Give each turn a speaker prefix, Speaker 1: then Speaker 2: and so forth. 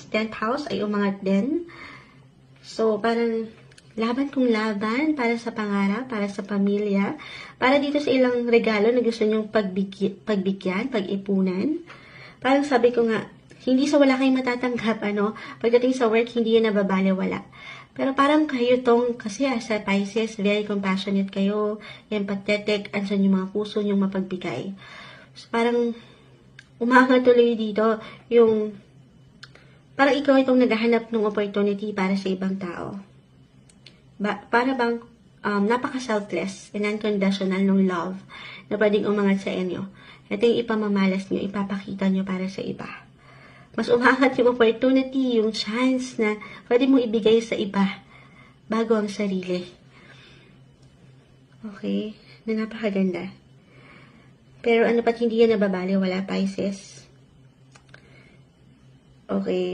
Speaker 1: house. 10th house ay umangat din. So, parang laban kung laban para sa pangarap, para sa pamilya, para dito sa ilang regalo na gusto nyong pagbigyan, pag-ipunan. Parang sabi ko nga, hindi sa wala kayong matatanggap, pagdating sa work, hindi yan nababaliwala. Pero parang kayo tong, kasi sa Pisces, very compassionate kayo, empathetic, andyan yung mga puso nyong mapagbigay. So, parang, umangat tuloy dito, yung, parang ikaw itong naghahanap ng opportunity para sa ibang tao. Para bang, napaka-selfless and unconditional ng love na pwedeng umangat sa inyo. Ito yung ipamamalas nyo, ipapakita nyo para sa iba. Mas umangat yung opportunity, yung chance na pwede mo ibigay sa iba bago ang sarili. Okay? Na napakaganda. Pero ano pa't hindi yan nababali, wala Pisces. Okay?